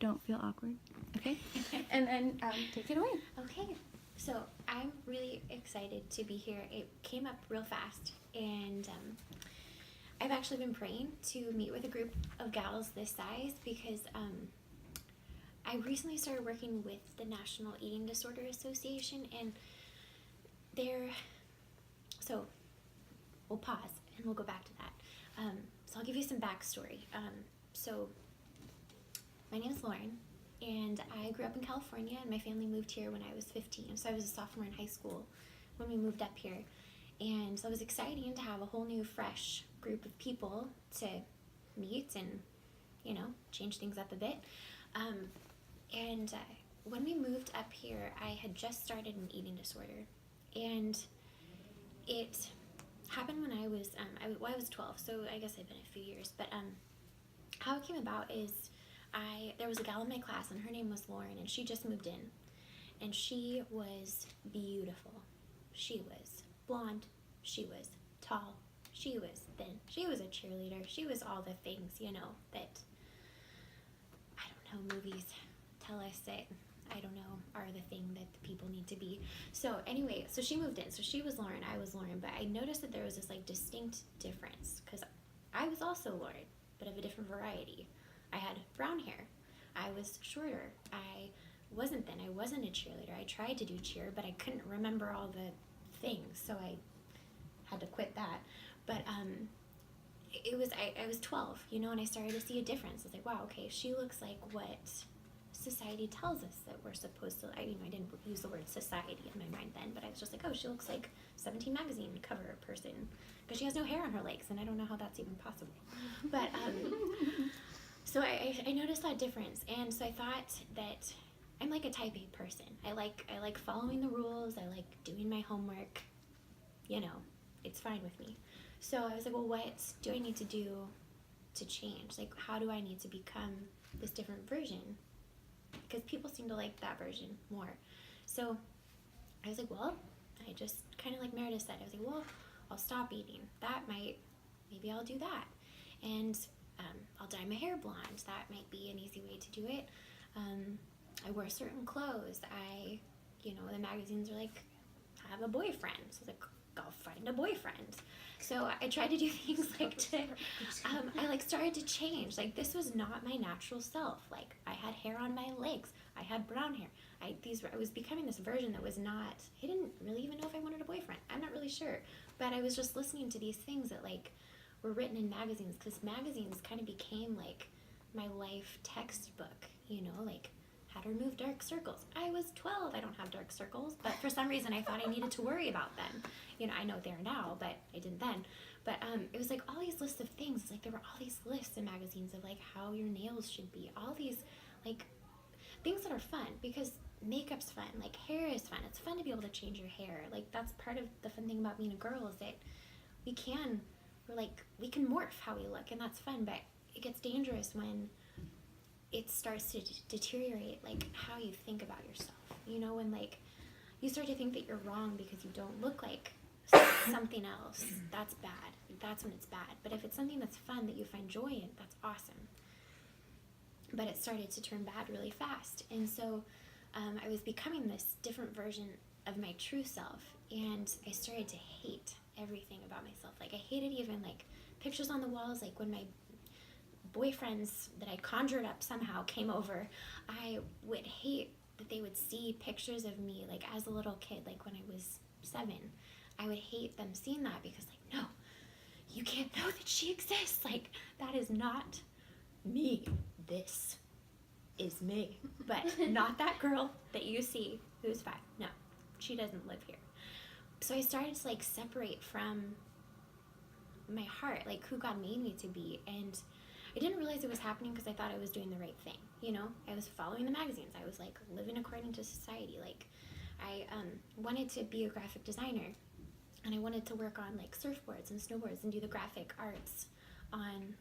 don't feel awkward. Okay? And then take it away. Okay. So I'm really excited to be here. It came up real fast, and I've actually been praying to meet with a group of gals this size because I recently started working with the National Eating Disorder Association, and so we'll pause and we'll go back to that. So I'll give you some backstory. So my name is Lauren, and I grew up in California, and my family moved here when I was 15. So I was a sophomore in high school when we moved up here. And so it was exciting to have a whole new, fresh group of people to meet and, change things up a bit. When we moved up here, I had just started an eating disorder. And it happened when I was 12, so I guess I've been a few years. But how it came about is there was a gal in my class, and her name was Lauren, and she just moved in. And she was beautiful. She was blonde. She was tall. She was thin. She was a cheerleader. She was all the things, that, I don't know, movies tell us that, are the thing that the people need to be. So anyway, so she moved in. So she was Lauren, I was Lauren, but I noticed that there was this distinct difference because I was also Lauren, but of a different variety. I had brown hair. I was shorter. I wasn't thin. I wasn't a cheerleader. I tried to do cheer, but I couldn't remember all the things, so I had to quit that. But I was 12, and I started to see a difference. I was like, wow, okay, she looks like what society tells us that we're supposed to. I didn't use the word society in my mind then, but I was just like, oh, she looks like 17 magazine cover person because she has no hair on her legs, and I don't know how that's even possible. But so I noticed that difference, and so I thought that I'm like a type A person. I like following the rules. I like doing my homework. It's fine with me. So I was like, well, what do I need to do to change? Like, how do I need to become this different version? Because people seem to like that version more. So I was like, well, I just kind of like Meredith said, I was like, well, I'll stop eating. Maybe I'll do that. And I'll dye my hair blonde. That might be an easy way to do it. I wear certain clothes. The magazines are like, have a boyfriend. So I was like, I'll find a boyfriend. So I tried to do things I started to change. Like, this was not my natural self. Like, I had hair on my legs. I had brown hair. I was becoming this version that was not, I didn't really even know if I wanted a boyfriend. I'm not really sure. But I was just listening to these things that were written in magazines, because magazines kind of became my life textbook, how to remove dark circles. I was 12, I don't have dark circles, but for some reason I thought I needed to worry about them. I know they're now, but I didn't then. But it was all these lists of things. There were all these lists in magazines of how your nails should be, all these things that are fun, because makeup's fun, hair is fun. It's fun to be able to change your hair. That's part of the fun thing about being a girl, is that we can morph how we look, and that's fun, but it gets dangerous when it starts to deteriorate how you think about yourself. When you start to think that you're wrong because you don't look like something else, that's bad. That's when it's bad. But if it's something that's fun that you find joy in, that's awesome. But it started to turn bad really fast, and so I was becoming this different version of my true self, and I started to hate everything about myself. I hated even pictures on the walls. When my boyfriends that I conjured up somehow came over, I would hate that they would see pictures of me as a little kid, when I was 7. I would hate them seeing that, because no, you can't know that she exists. That is not me. This is me, but not that girl that you see who's 5. No, she doesn't live here. So I started to separate from my heart, who God made me to be, and I didn't realize it was happening because I thought I was doing the right thing. I was following the magazines. I was living according to society. I wanted to be a graphic designer, and I wanted to work on surfboards and snowboards and do the graphic arts on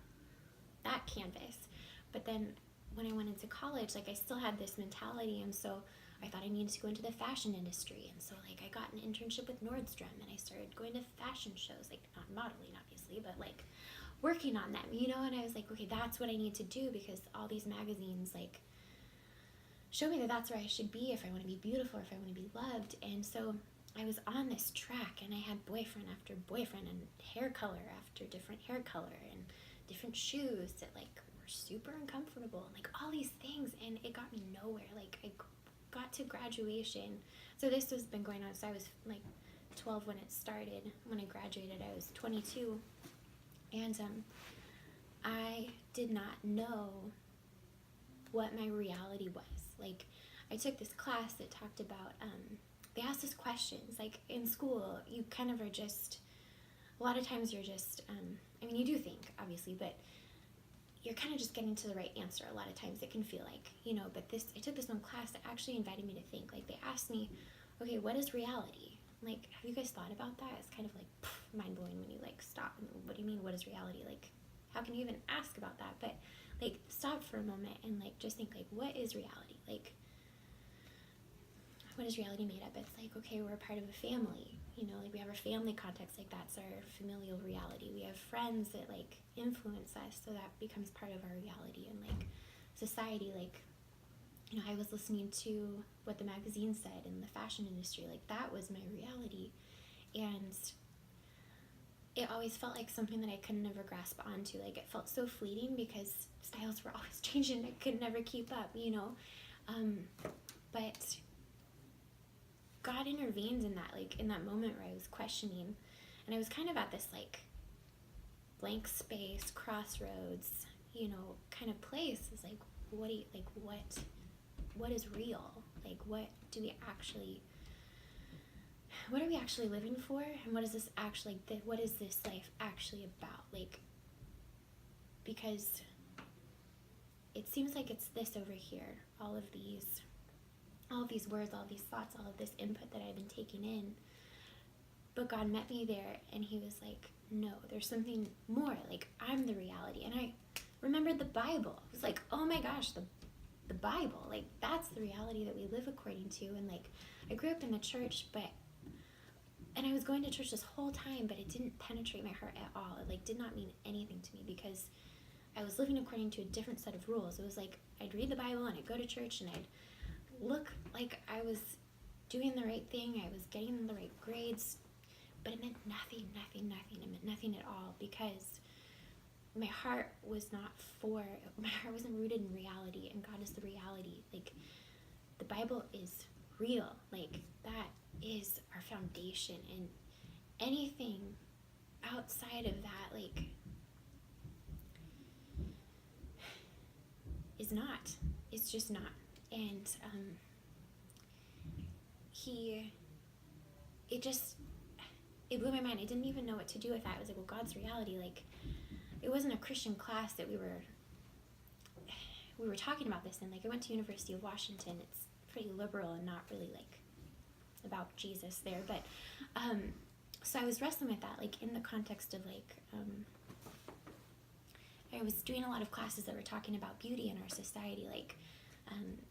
that canvas. But then when I went into college, I still had this mentality, and so I thought I needed to go into the fashion industry. And so I got an internship with Nordstrom, and I started going to fashion shows, not modeling obviously, but working on them, and I was like, okay, that's what I need to do, because all these magazines show me that that's where I should be if I want to be beautiful, if I want to be loved. And so I was on this track, and I had boyfriend after boyfriend and hair color after different hair color and different shoes that like were super uncomfortable and like all these things, and it got me nowhere. Like I got to graduation. So this has been going on. So I was like 12 when it started. When I graduated, I was 22, and I did not know what my reality was. Like, I took this class that talked about, they asked us questions. Like, in school, you kind of are just, a lot of times you're just, I mean, you do think, obviously, but you're kind of just getting to the right answer. A lot of times it can feel like, you know, but I took this one class that actually invited me to think. Like, they asked me, okay, what is reality? Like, have you guys thought about that? It's kind of like mind-blowing when you, like, stop. And what do you mean, what is reality? Like, how can you even ask about that? But like, stop for a moment and like just think, like, what is reality? Like, what is reality made up? It's like, okay, we're a part of a family, you know, like we have our family context, like that's our familial reality. We have friends that like influence us, so that becomes part of our reality. And like society, like, you know, I was listening to what the magazine said in the fashion industry, like that was my reality. And it always felt like something that I could never grasp onto. Like, it felt so fleeting because styles were always changing. I could never keep up, you know. But God intervened in that, like, in that moment where I was questioning. And I was kind of at this, like, blank space, crossroads, you know, kind of place. It's like, what is real? Like, what are we actually living for, and what is this actually, what is this life actually about? Like, because it seems like it's this over here, all of these words, all these thoughts, all of this input that I've been taking in. But God met me there, and he was like, no, there's something more. Like, I'm the reality. And I remembered the Bible. I was like, oh my gosh, the Bible, like, that's the reality that we live according to. And like, I grew up in the church, and I was going to church this whole time, but it didn't penetrate my heart at all. It like did not mean anything to me because I was living according to a different set of rules. It was like I'd read the Bible and I'd go to church and I'd look like I was doing the right thing. I was getting the right grades, but it meant nothing. It meant nothing at all because my heart wasn't rooted in reality, and God is the reality. Like, the Bible is real. Like, that is our foundation, and anything outside of that, like, is not. It's just not. And it blew my mind. I didn't even know what to do with that. I was like, well, God's reality, like, it wasn't a Christian class that we were talking about this in. Like, I went to University of Washington. It's pretty liberal and not really like about Jesus there, but so I was wrestling with that, like, in the context of like I was doing a lot of classes that were talking about beauty in our society. Like,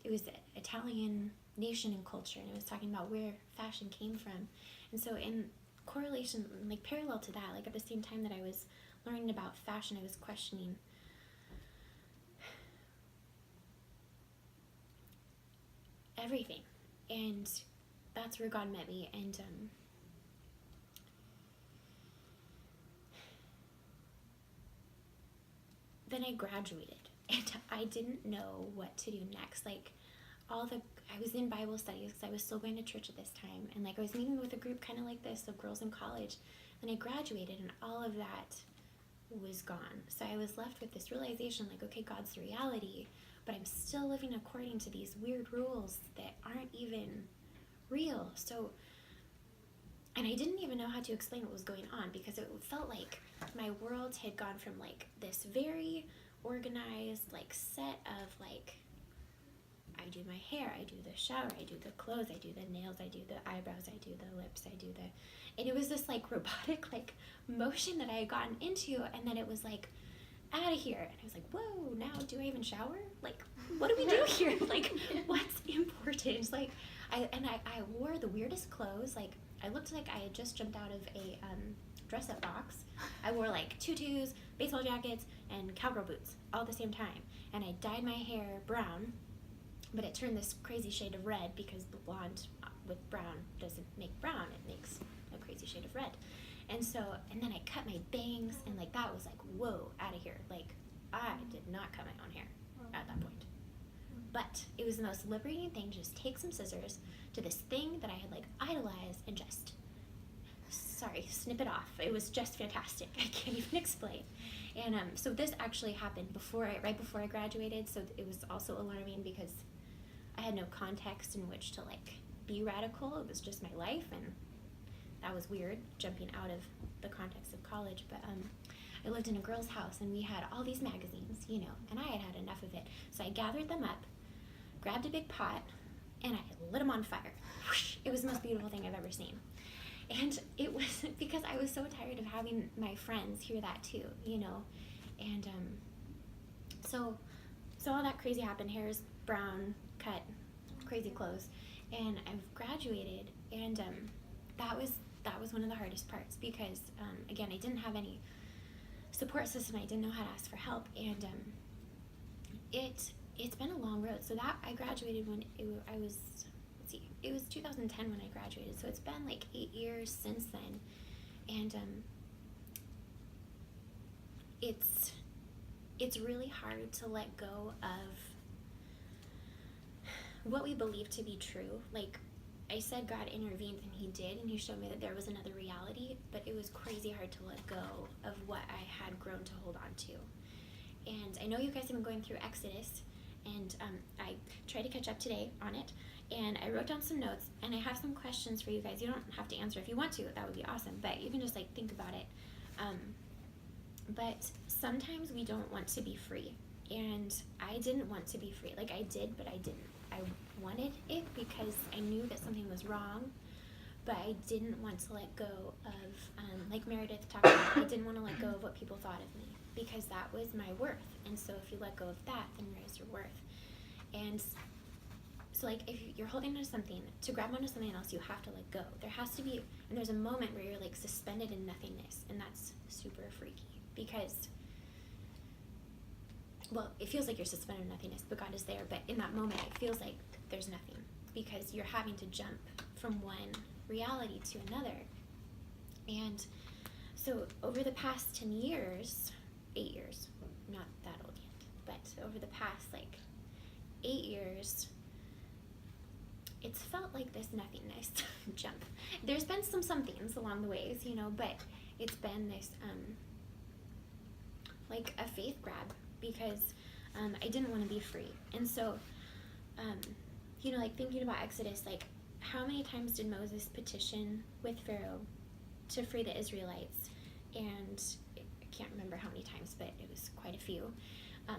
it was the Italian nation and culture, and it was talking about where fashion came from. And so in correlation, like parallel to that, like at the same time that I was learning about fashion, I was questioning everything. And that's where God met me. And then I graduated, and I didn't know what to do next. Like, I was in Bible studies because I was still going to church at this time, and like I was meeting with a group kind of like this of girls in college. Then I graduated, and all of that was gone. So I was left with this realization, like, okay, God's the reality, but I'm still living according to these weird rules that aren't even real. So, and I didn't even know how to explain what was going on, because it felt like my world had gone from like this very organized, like, set of like, I do my hair, I do the shower, I do the clothes, I do the nails, I do the eyebrows, I do the lips, I do and it was this like robotic like motion that I had gotten into, and then it was like, out of here. And I was like, whoa, now do I even shower? Like, what do we do here? Like, what's important? Like, I wore the weirdest clothes. Like, I looked like I had just jumped out of a dress-up box. I wore like tutus, baseball jackets, and cowgirl boots all at the same time. And I dyed my hair brown, but it turned this crazy shade of red because blonde with brown doesn't make brown, it makes a crazy shade of red. And then I cut my bangs, and like that was like, whoa, out of here. Like, I did not cut my own hair at that point. But it was the most liberating thing to just take some scissors to this thing that I had like idolized and just, snip it off. It was just fantastic. I can't even explain. And so this actually happened right before I graduated, so it was also alarming because I had no context in which to like be radical. It was just my life, and that was weird, jumping out of the context of college. But I lived in a girl's house, and we had all these magazines, you know, and I had had enough of it. So I gathered them up, grabbed a big pot, and I lit them on fire. Whoosh! It was the most beautiful thing I've ever seen. And it was because I was so tired of having my friends hear that too, you know. And so all that crazy happened. Hair's brown, cut, crazy clothes, and I've graduated, and that was one of the hardest parts because again, I didn't have any support system. I didn't know how to ask for help, and it's been a long road. So that I graduated when I was, it was 2010 when I graduated, so it's been like 8 years since then, and it's really hard to let go of what we believe to be true. Like I said, God intervened, and he did, and he showed me that there was another reality, but it was crazy hard to let go of what I had grown to hold on to. And I know you guys have been going through Exodus, and I tried to catch up today on it, and I wrote down some notes, and I have some questions for you guys. You don't have to answer if you want to, that would be awesome, but you can just like think about it. But sometimes we don't want to be free, and I didn't want to be free. Like I did, but I didn't. I wanted it because I knew that something was wrong, but I didn't want to let go of, like Meredith talked about, I didn't want to let go of what people thought of me, because that was my worth. And so if you let go of that, then you raise your worth. And so like if you're holding on to something, to grab onto something else, you have to let go. There has to be, and there's a moment where you're like suspended in nothingness, and that's super freaky because, well, it feels like you're suspended in nothingness, but God is there. But in that moment, it feels like there's nothing because you're having to jump from one reality to another. And so over the past 10 years, 8 years, not that old yet, but over the past like 8 years, it's felt like this nothingness jump. There's been some somethings along the ways, you know, but it's been this like a faith grab because I didn't want to be free. And so, you know, like thinking about Exodus, like how many times did Moses petition with Pharaoh to free the Israelites? And I can't remember how many times, but it was quite a few.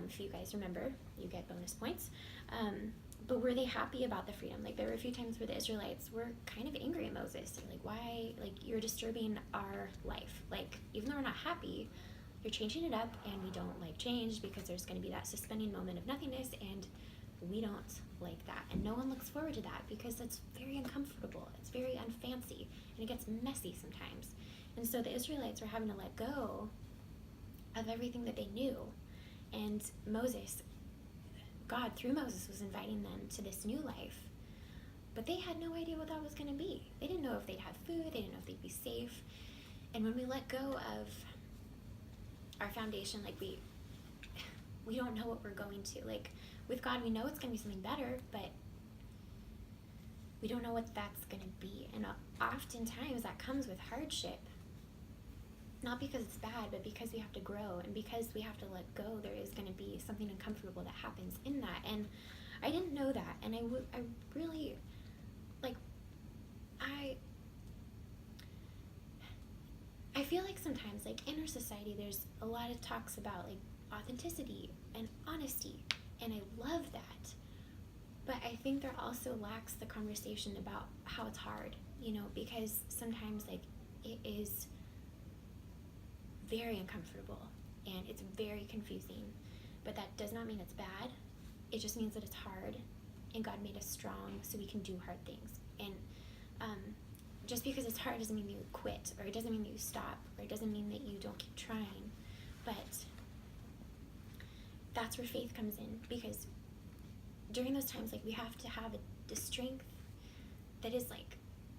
If you guys remember, you get bonus points. But were they happy about the freedom? Like there were a few times where the Israelites were kind of angry at Moses. They're like, why, like you're disturbing our life. Like even though we're not happy, you're changing it up, and we don't like change because there's going to be that suspending moment of nothingness, and we don't like that. And no one looks forward to that because it's very uncomfortable. It's very unfancy, and it gets messy sometimes. And so the Israelites were having to let go of everything that they knew. And Moses, God through Moses was inviting them to this new life, but they had no idea what that was going to be. They didn't know if they'd have food, they didn't know if they'd be safe. And when we let go of our foundation, like we don't know what we're going to. Like with God, we know it's going to be something better, but we don't know what that's going to be. And oftentimes that comes with hardship. Not because it's bad, but because we have to grow, and because we have to let go, there is going to be something uncomfortable that happens in that. And I didn't know that, and I really, like, I feel like sometimes, like, in our society, there's a lot of talks about, like, authenticity and honesty, and I love that. But I think there also lacks the conversation about how it's hard, you know, because sometimes, like, it is very uncomfortable and it's very confusing, but that does not mean it's bad. It just means that it's hard, and God made us strong so we can do hard things. And just because it's hard doesn't mean that you quit, or it doesn't mean that you stop, or it doesn't mean that you don't keep trying. But that's where faith comes in, because during those times, like, we have to have the strength that is, like,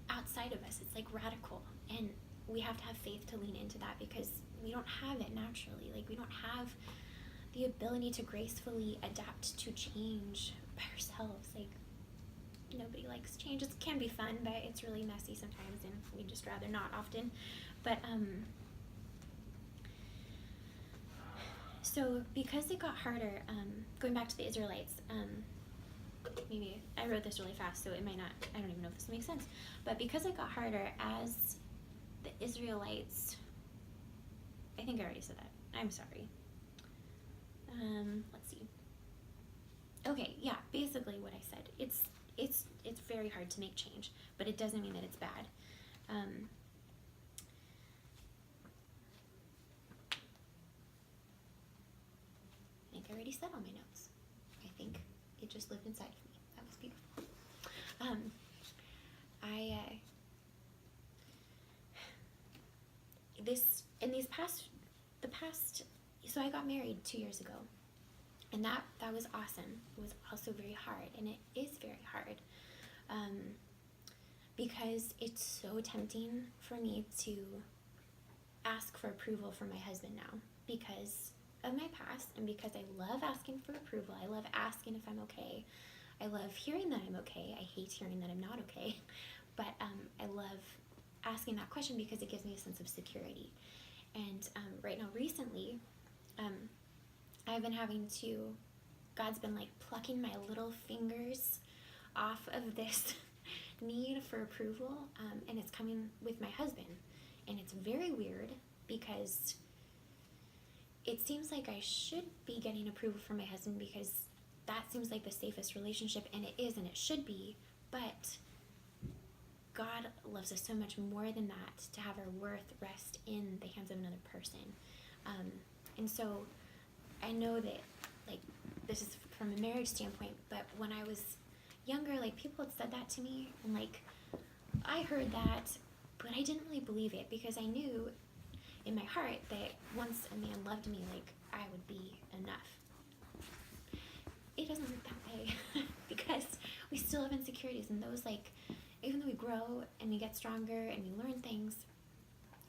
outside of us. It's, like, radical, and we have to have faith to lean into that, because we don't have it naturally. Like, we don't have the ability to gracefully adapt to change by ourselves. Like, nobody likes change. It can be fun, but it's really messy sometimes, and we'd just rather not often. But so because it got harder, going back to the Israelites, maybe I wrote this really fast, so it might not, I don't even know if this makes sense, but because it got harder as the Israelites, I think I already said that, I'm sorry. Let's see. Okay, yeah, basically what I said. It's very hard to make change, but it doesn't mean that it's bad. I think I already said all my notes. I think it just lived inside of me. That was beautiful. So I got married 2 years ago, and that was awesome. It was also very hard, and it is very hard, because it's so tempting for me to ask for approval from my husband now, because of my past, and because I love asking for approval. I love asking if I'm okay. I love hearing that I'm okay. I hate hearing that I'm not okay, but I love asking that question because it gives me a sense of security. And right now, recently, I've been having to, God's been like plucking my little fingers off of this need for approval, and it's coming with my husband. And it's very weird, because it seems like I should be getting approval from my husband, because that seems like the safest relationship, and it is, and it should be, but God loves us so much more than that, to have our worth rest in the hands of another person. And so I know that, like, this is from a marriage standpoint, but when I was younger, like, people had said that to me, and, like, I heard that, but I didn't really believe it, because I knew in my heart that once a man loved me, like, I would be enough. It doesn't work that way, because we still have insecurities, and those, like, even though we grow and we get stronger and we learn things,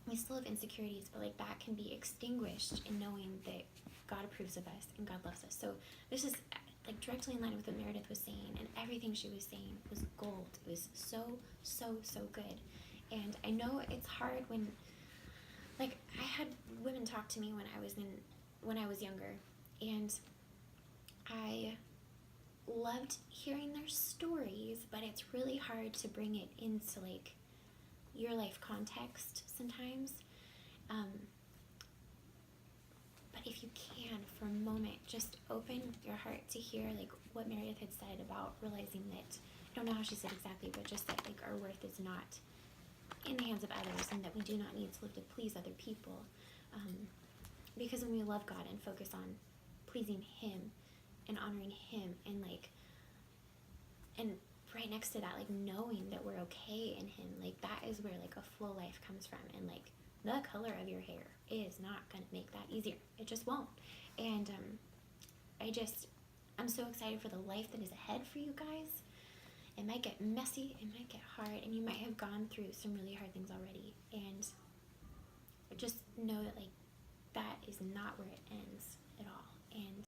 we still have insecurities, but, like, that can be extinguished in knowing that God approves of us and God loves us. So this is, like, directly in line with what Meredith was saying, and everything she was saying was gold. It was so, so, so good. And I know it's hard when, like, I had women talk to me when I was younger, and I loved hearing their stories, but it's really hard to bring it into, like, your life context sometimes. But if you can, for a moment, just open your heart to hear, like, what Meredith had said about realizing that, I don't know how she said exactly, but just that, like, our worth is not in the hands of others, and that we do not need to live to please other people. Because when we love God and focus on pleasing Him and honoring Him, and, like, and right next to that, like, knowing that we're okay in Him, like, that is where, like, a full life comes from. And, like, the color of your hair is not gonna make that easier. It just won't. And I'm so excited for the life that is ahead for you guys. It might get messy, it might get hard, and you might have gone through some really hard things already. And just know that, like, that is not where it ends at all. And